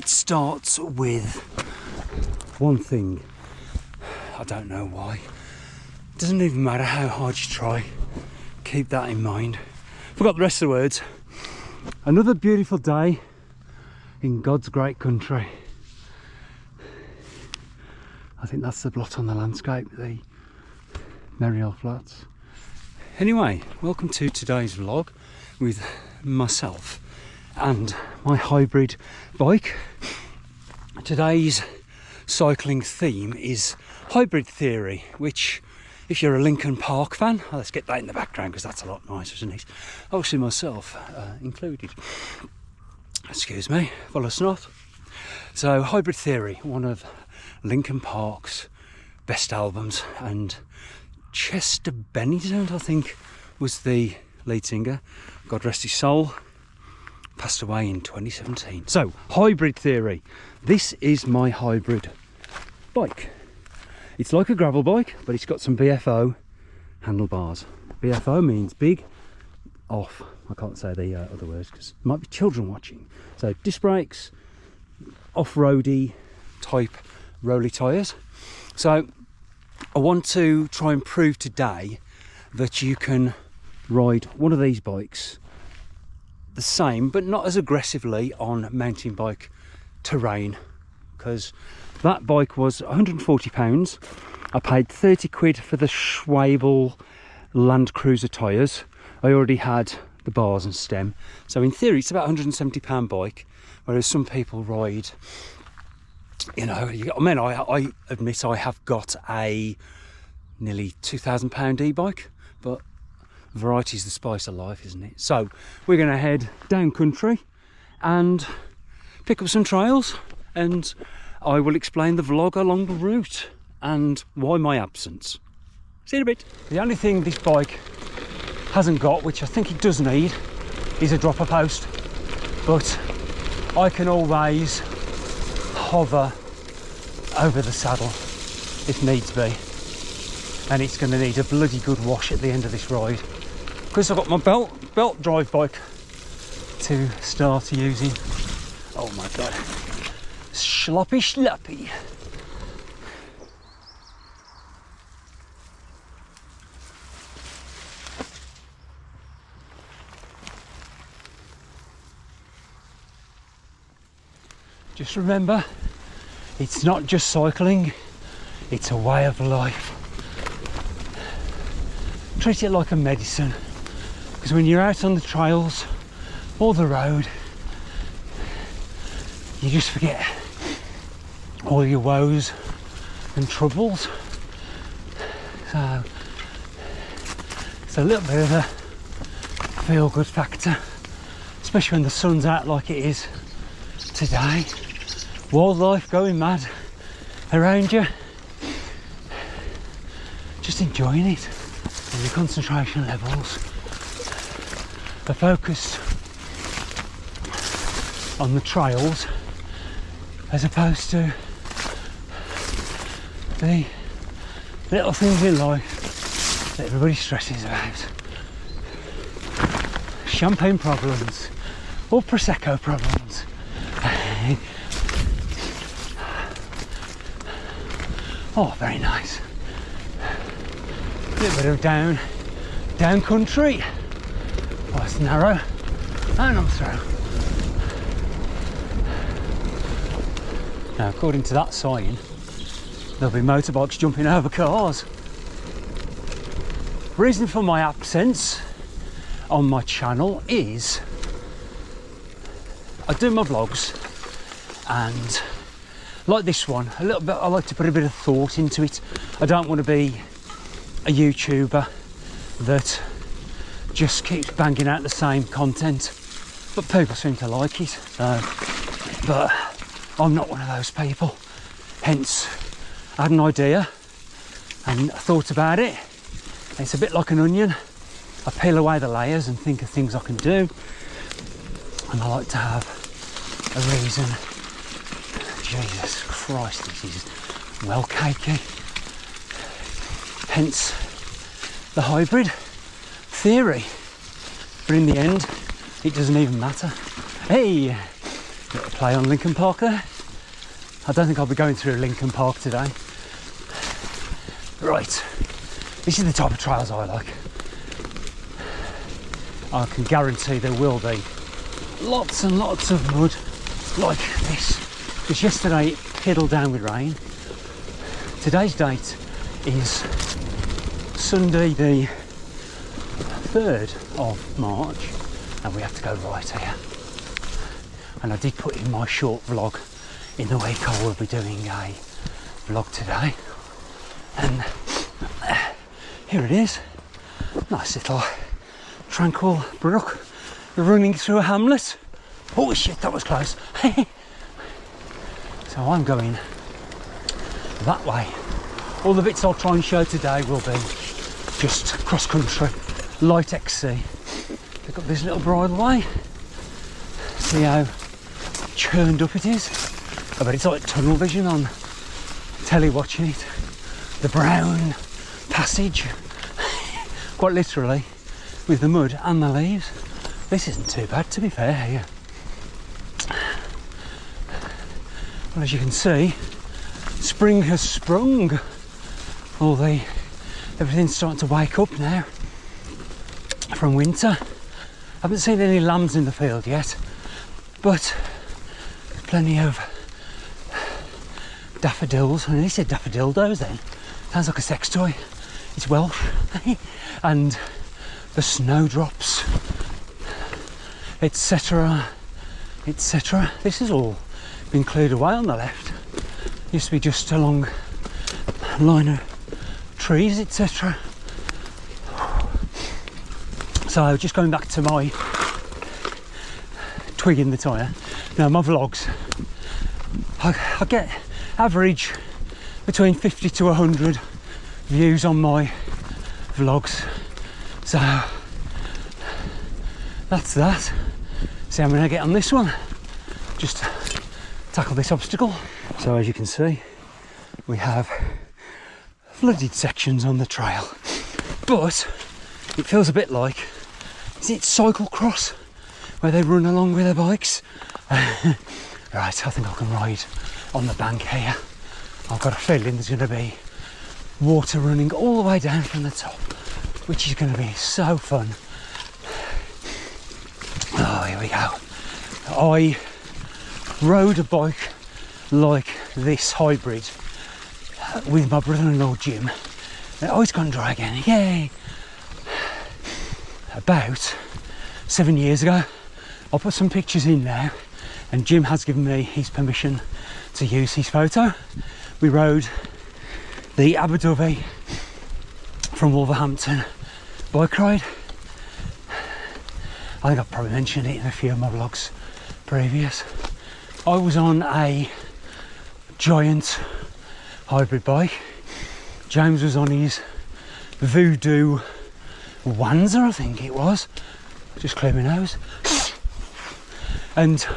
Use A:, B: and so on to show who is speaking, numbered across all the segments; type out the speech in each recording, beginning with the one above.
A: It starts with one thing. I don't know why. It doesn't even matter how hard you try. Keep that in mind. Forgot the rest of the words. Another beautiful day in God's great country. I think that's the blot on the landscape, the Merrill Flats. Anyway, welcome to today's vlog with myself and my hybrid bike. Today's cycling theme is hybrid theory, which, if you're a Lincoln Park fan, let's get that in the background because that's a lot nicer, isn't it? Obviously myself included. Excuse me, full of snot. So hybrid theory, one of Lincoln Park's best albums, and Chester Bennington, I think, was the lead singer. God rest his soul. Passed away in 2017. So, hybrid theory. This is my hybrid bike. It's like a gravel bike, but it's got some BFO handlebars. BFO means big, off. I can't say the other words because there might be children watching. So, disc brakes, off-roady type rolly tyres. So, I want to try and prove today that you can ride one of these bikes the same but not as aggressively on mountain bike terrain, because that bike was £140. I paid 30 quid for the Schwabel Land Cruiser tyres. I already had the bars and stem, so in theory it's about £170 bike, whereas some people ride, you know, I admit I have got a nearly £2,000 e-bike, but variety's the spice of life, isn't it? So we're going to head down country and pick up some trails, and I will explain the vlog along the route and why my absence. See you in a bit. The only thing this bike hasn't got, which I think it does need, is a dropper post, but I can always hover over the saddle if needs be, and it's going to need a bloody good wash at the end of this ride, because I've got my belt drive bike to start using. Oh my god, sloppy. Just remember, it's not just cycling, it's a way of life. Treat it like a medicine, because when you're out on the trails or the road, you just forget all your woes and troubles. So it's a little bit of a feel-good factor, especially when the sun's out like it is today. Wildlife going mad around you, just enjoying it, and your concentration levels are focused on the trails as opposed to the little things in life that everybody stresses about. Champagne problems or Prosecco problems. Oh, very nice. A little bit of down country. Oh, it's narrow, and I'm through. Now, according to that sign, there'll be motorbikes jumping over cars. Reason for my absence on my channel is I do my vlogs, and like this one, a little bit, I like to put a bit of thought into it. I don't want to be a YouTuber that just keeps banging out the same content, but people seem to like it. So, but I'm not one of those people. Hence, I had an idea and I thought about it. It's a bit like an onion. I peel away the layers and think of things I can do, and I like to have a reason. Jesus Christ, this is well cakey. Hence the hybrid theory. But in the end, it doesn't even matter. Hey, Bit of play on Lincoln Park there. I don't think I'll be going through Lincoln Park today. Right, this is the type of trails I like. I can guarantee there will be lots and lots of mud like this, because yesterday it piddled down with rain. Today's date is Sunday the 3rd of March, and we have to go right here. And I did put in my short vlog in the week I will be doing a vlog today, and here it is. Nice little tranquil brook running through a hamlet. Oh shit, that was close. So I'm going that way. All the bits I'll try and show today will be just cross country, light XC. Pick up this little bridleway, see how churned up it is. I bet it's like tunnel vision on telly watching it. The brown passage, quite literally, with the mud and the leaves. This isn't too bad, to be fair here. Well, as you can see, spring has sprung. Everything's starting to wake up now from winter. I haven't seen any lambs in the field yet, but there's plenty of daffodils. I nearly said daffodildos then. Sounds like a sex toy. It's Welsh. And the snowdrops, etc, etc. This has all been cleared away on the left. Used to be just a long line of trees, etc. So just going back to my twig in the tyre. Now my vlogs, I get average between 50 to 100 views on my vlogs. So that's that. See how I'm going to get on this one. Just tackle this obstacle. So as you can see, we have flooded sections on the trail, but it feels a bit like, is it cyclocross, where they run along with their bikes? Right, I think I can ride on the bank here. I've got a feeling there's going to be water running all the way down from the top, which is going to be so fun. Oh, here we go. I rode a bike like this hybrid with my brother-in-law Jim. Oh, it's gone dry again, yay! About 7 years ago. I'll put some pictures in now, and Jim has given me his permission to use his photo. We rode the Abu Dhabi from Wolverhampton bike ride. I think I've probably mentioned it in a few of my vlogs previous. I was on a giant hybrid bike. James was on his Voodoo Wanzer, I think it was. Just clear my nose. And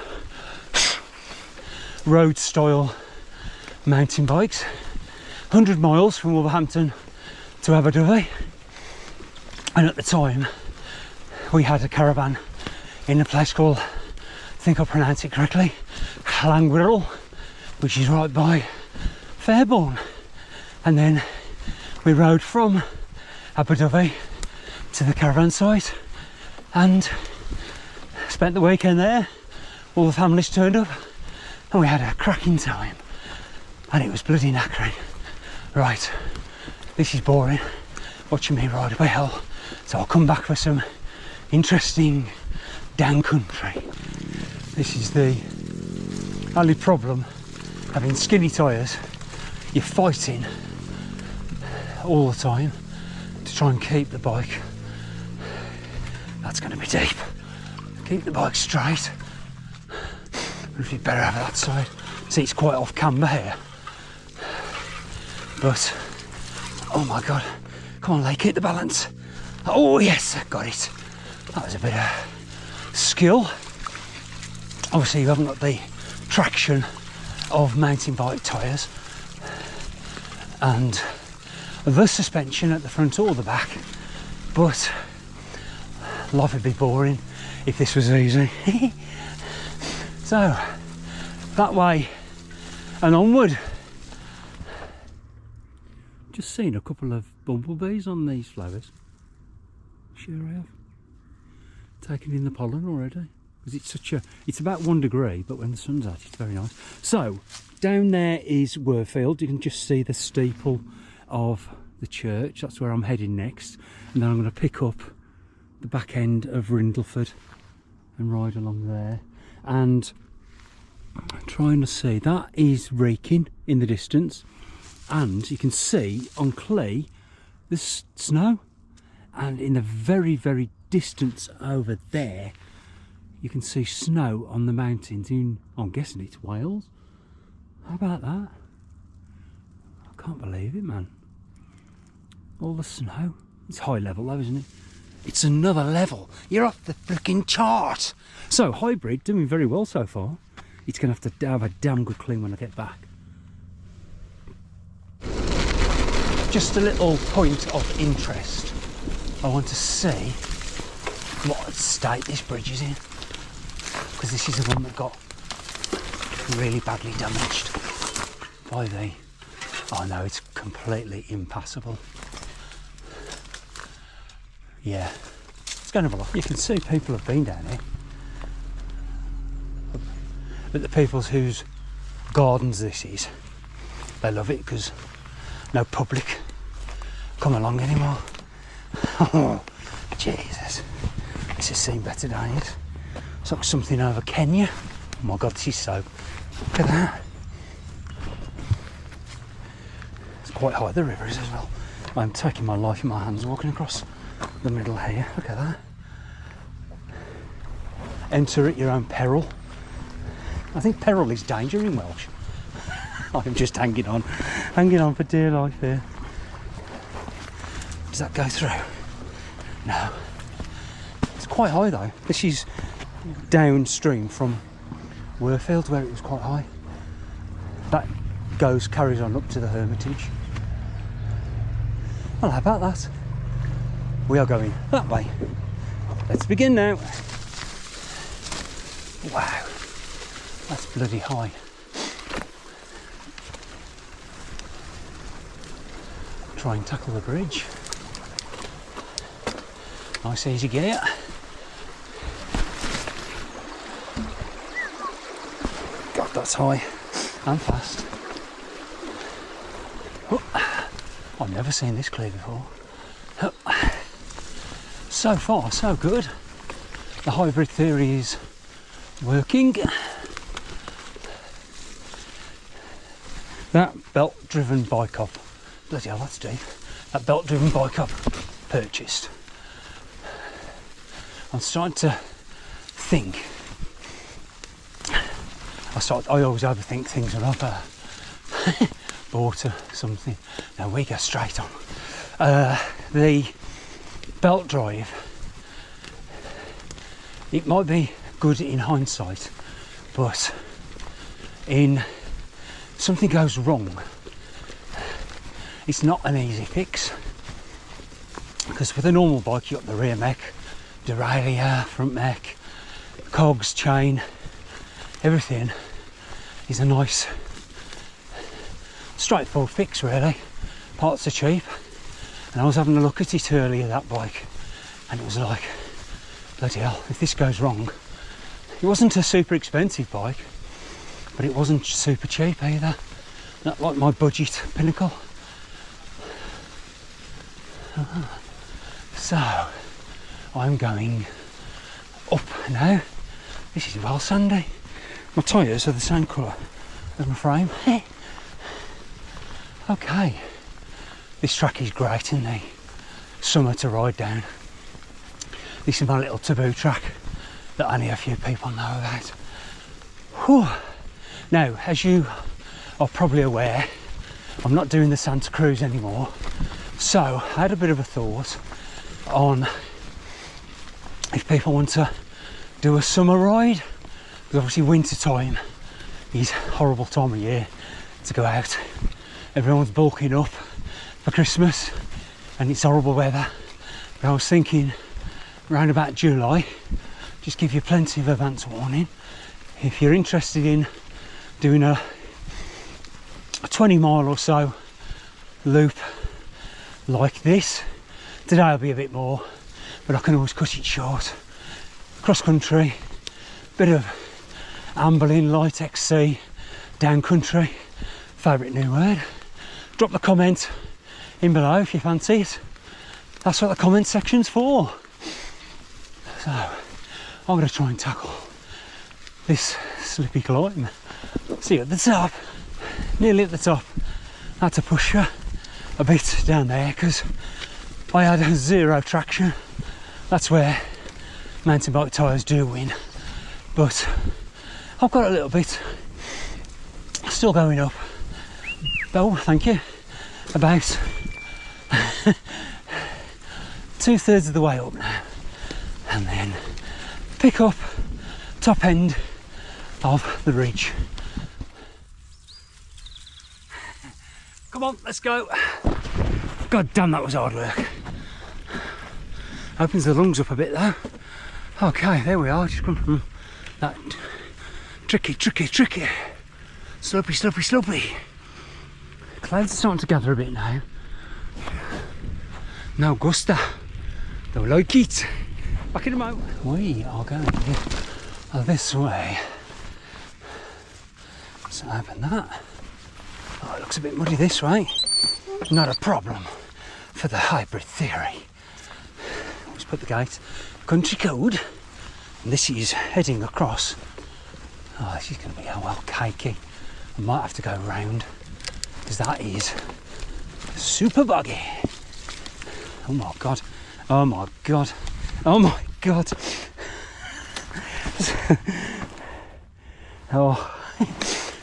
A: road style mountain bikes. 100 miles from Wolverhampton to Abu Dhabi. And at the time, we had a caravan in a place called, I think I pronounce it correctly, Llangwirl, which is right by Fairborn. And then we rode from Abu Dhabi to the caravan site and spent the weekend there. All the families turned up and we had a cracking time, and it was bloody knackering. Right, this is boring, watching me ride up a hill, so I'll come back for some interesting down country. This is the only problem having skinny tyres. You're fighting all the time to try and keep the bike. That's going to be deep. Keep the bike straight. It'd be better over that side. See, it's quite off camber here. But, oh my god, come on, Lee, keep the balance. Oh yes, I got it. That was a bit of skill. Obviously you haven't got the traction of mountain bike tyres and the suspension at the front or the back, but life would be boring if this was easy. So that way and onward. Just seen a couple of bumblebees on these flowers. Sure I have. Taking in the pollen already. Because it's about 1 degree, but when the sun's out it's very nice. So down there is Worfield. You can just see the steeple of the church. That's where I'm heading next, and then I'm going to pick up the back end of Rindleford and ride along there. And I'm trying to see, that is Wrekin in the distance, and you can see on Clee there's snow, and in the very, very distance over there you can see snow on the mountains in, I'm guessing it's Wales. How about that? I can't believe it, man. All the snow. It's high level though, isn't it? It's another level. You're off the freaking chart. So hybrid doing very well so far. It's going to have to have a damn good clean when I get back. Just a little point of interest. I want to see what state this bridge is in, because this is the one that got really badly damaged by the... Oh no, it's completely impassable. Yeah, it's going to have a look. You can see people have been down here, but the people whose gardens this is, they love it because no public come along anymore. Oh, Jesus, this has seen better days. It's like something over Kenya. Oh my God, this is so... Look at that. It's quite high, the river is as well. I'm taking my life in my hands walking across the middle here. Look at that. Enter at your own peril. I think peril is danger in Welsh. I'm just hanging on for dear life here. Does that go through? No. It's quite high though. This is downstream from Worfield, where it was quite high. That carries on up to the Hermitage. Well, how about that? We are going that way. Let's begin now. Wow, that's bloody high. Try and tackle the bridge. Nice easy gear. God, that's high and fast. Oh, I've never seen this clear before. Oh. So far, so good. The hybrid theory is working. That belt-driven bike up, bloody hell, that's deep. That belt-driven bike up purchased. I'm starting to think. I always overthink things when I've bought something. No, we go straight on. The belt drive, it might be good in hindsight, but in something goes wrong, it's not an easy fix, because with a normal bike you've got the rear mech, derailleur, front mech, cogs, chain, everything is a nice straightforward fix really. Parts are cheap, and I was having a look at it earlier, that bike, and it was like, bloody hell, if this goes wrong. It wasn't a super expensive bike, but it wasn't super cheap either. Not like my budget Pinnacle. So I'm going up now. This is well sandy. My tyres are the same colour as my frame. Okay, this track is great in the summer to ride down. This is my little taboo track that only a few people know about. Whew. Now, as you are probably aware, I'm not doing the Santa Cruz anymore, so I had a bit of a thought on if people want to do a summer ride, because obviously winter time is a horrible time of year to go out. Everyone's bulking up for Christmas and it's horrible weather. But I was thinking around about July, just give you plenty of advance warning. If you're interested in doing a 20 mile or so loop like this. Today will be a bit more, but I can always cut it short. Cross country, bit of ambling, light XC, down country, favourite new word. Drop the comment in below if you fancy it. That's what the comment section's for. So I'm going to try and tackle this slippy climb. See you at the top, nearly at the top. I had to push her a bit down there because I had zero traction. That's where mountain bike tyres do win. But I've got a little bit, still going up. Oh, thank you. About 2/3 of the way up now. And then pick up top end of the ridge. Come on, let's go. God damn, that was hard work. Opens the lungs up a bit though. Okay, there we are. Just come from that tricky. Slopey. Clouds are starting to gather a bit now. No gusta. Don't like it. Back in a moment. We are going this way. So open that. Oh, it looks a bit muddy this way. Not a problem for the hybrid theory. Let's put the gate. Country code. And this is heading across. Oh, this is going to be well cakey. I might have to go round because that is super buggy. Oh my god. Oh my god. Oh my god. Oh,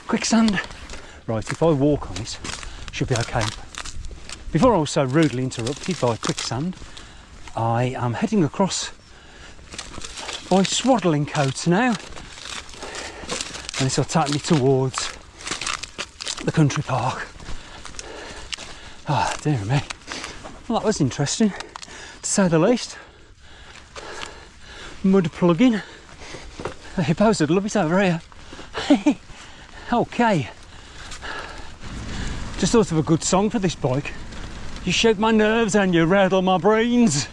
A: quicksand. Right, if I walk on it, should be okay. Before I was so rudely interrupted by quicksand, I am heading across by Swaddling Coats now, and this will take me towards the country park. Ah, oh, dear me. Well, that was interesting, to say the least. Mud plug-in. The hippos would love it over here. Okay. Just thought of a good song for this bike. You shake my nerves and you rattle my brains.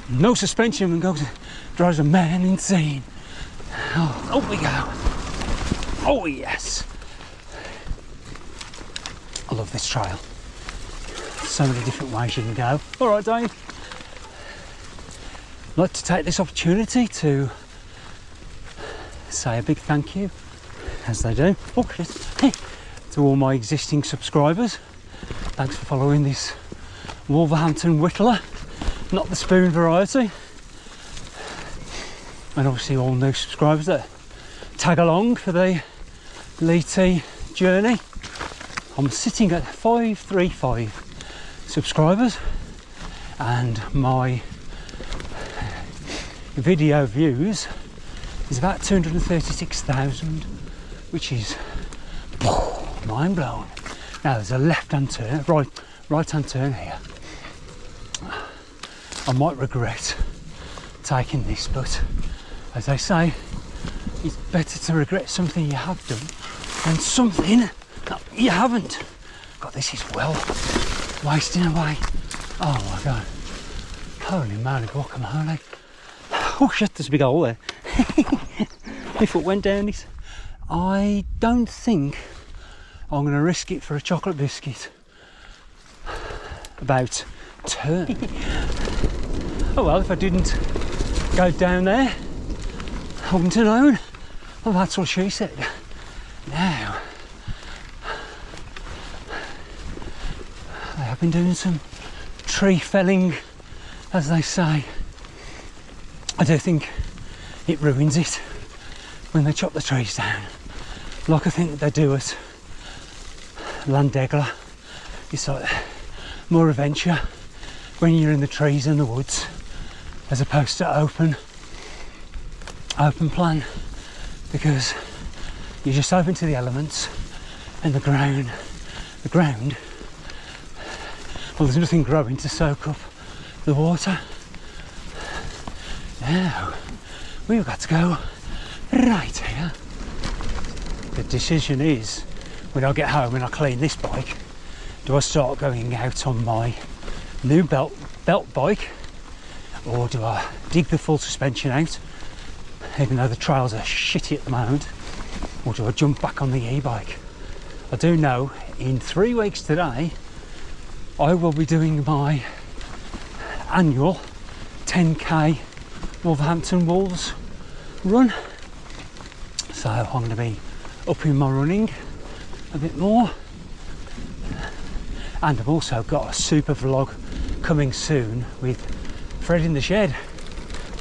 A: No suspension and goes, drives a man insane. Oh, up we go. Oh yes. I love this trail. So many different ways you can go. All right, Dave. I'd like to take this opportunity to say a big thank you, as they do, to all my existing subscribers. Thanks for following this Wolverhampton Whittler, not the spoon variety. And obviously all new subscribers that tag along for the Lee T journey. I'm sitting at 535 subscribers and my video views is about 236,000, which is mind blowing. Now there's a left-hand turn, right-hand turn here. I might regret taking this, but as they say, it's better to regret something you have done than something that you haven't. God, this is well wasting away. Oh my god. Holy moly guacamole. Oh shit, there's a big hole there. My foot went down it. I don't think I'm going to risk it for a chocolate biscuit. About turn. Oh well, if I didn't go down there, I wouldn't have known. Well, that's what she said. Now, I have been doing some tree felling, as they say. I do think it ruins it when they chop the trees down, like I think they do at Landegla. It's like more adventure when you're in the trees and the woods, as opposed to open plan, because you're just open to the elements and the ground. Well, there's nothing growing to soak up the water. Now we've got to go Right here, the decision is, when I get home and I clean this bike, do I start going out on my new belt bike, or do I dig the full suspension out, even though the trails are shitty at the moment, or do I jump back on the e-bike? I do know in 3 weeks today I will be doing my annual 10k Wolverhampton Wolves run, so I'm going to be upping my running a bit more. And I've also got a super vlog coming soon with Fred in the shed.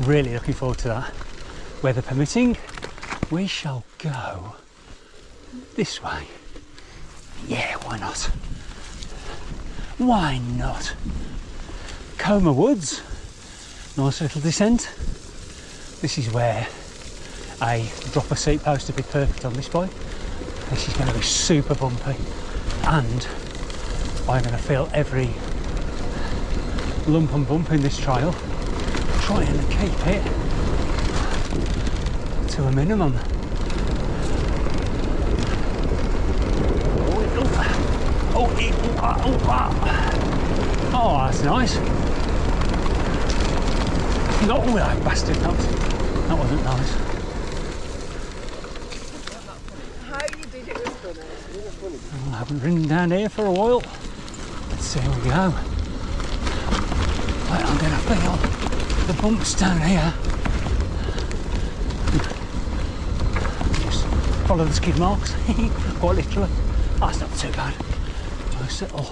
A: Really looking forward to that. Weather permitting, we shall go this way. Yeah, why not? Why not? Coma Woods, nice little descent. This is where a dropper seat post would be perfect on this bike. This is going to be super bumpy, and I'm going to feel every lump and bump in this trail, trying to keep it to a minimum. Oh, that's nice. No, that bastard, that wasn't nice.
B: How you did it was funny.
A: I haven't ridden down here for a while. Let's see how we go. Right, I'm going to feel the bumps down here. Just follow the skid marks, quite literally. That's not too bad. Nice little,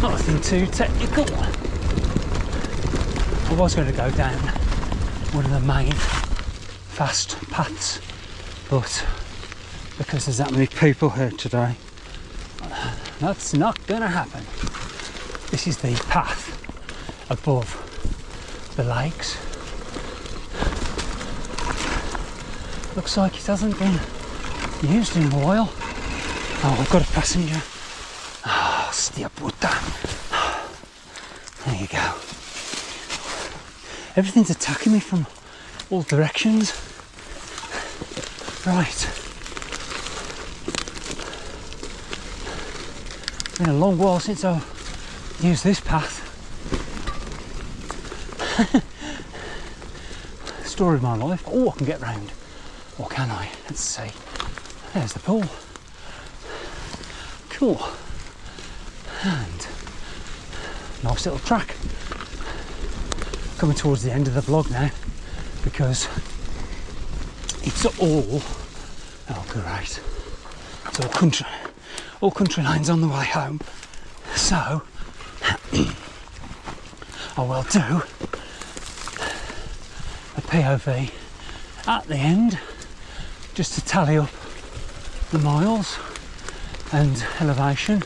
A: nothing too technical. I was going to go down one of the main fast paths, but because there's that many people here today, that's not going to happen. This is the path above the lakes. Looks like it hasn't been used in a while. Oh, I've got a passenger. Oh, stia puta. There you go. Everything's attacking me from all directions. Right. It's been a long while since I've used this path. Story of my life. Oh, I can get round. Or can I? Let's see. There's the pool. Cool. And nice little track. Coming towards the end of the vlog now, because it's all, oh great, it's all country lanes on the way home. So I will do a POV at the end, just to tally up the miles and elevation,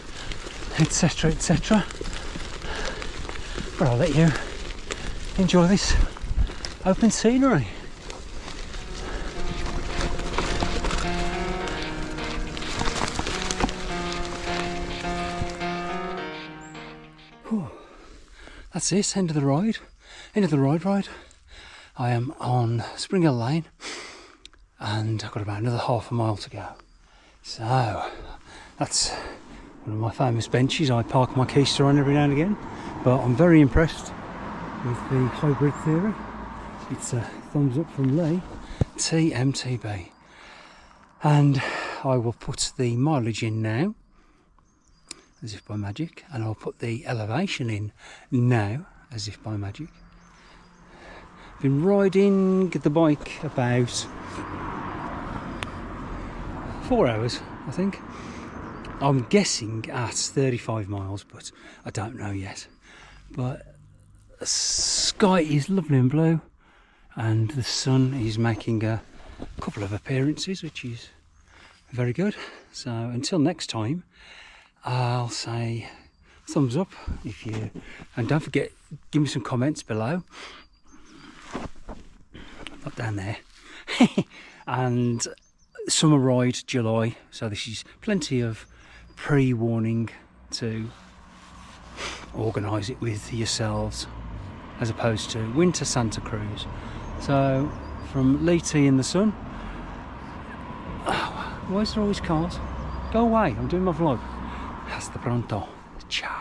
A: etc, etc. But I'll let you enjoy this open scenery. Whew. That's it, end of the ride. End of the ride. I am on Spring Hill Lane and I've got about another half a mile to go. So that's one of my famous benches I park my keister on every now and again, but I'm very impressed with the hybrid theory. It's a thumbs up from Lee, TMTB. And I will put the mileage in now, as if by magic, and I'll put the elevation in now, as if by magic. Been riding the bike about 4 hours, I think. I'm guessing at 35 miles, but I don't know yet. But the sky is lovely and blue, and the sun is making a couple of appearances, which is very good. So until next time, I'll say thumbs up if you, and don't forget, give me some comments below. Not down there. And summer ride July, so this is plenty of pre-warning to organise it with yourselves, as opposed to winter Santa Cruz. So from Lee T in the sun. Oh, why is there always cars? Go away, I'm doing my vlog. Hasta pronto. Ciao.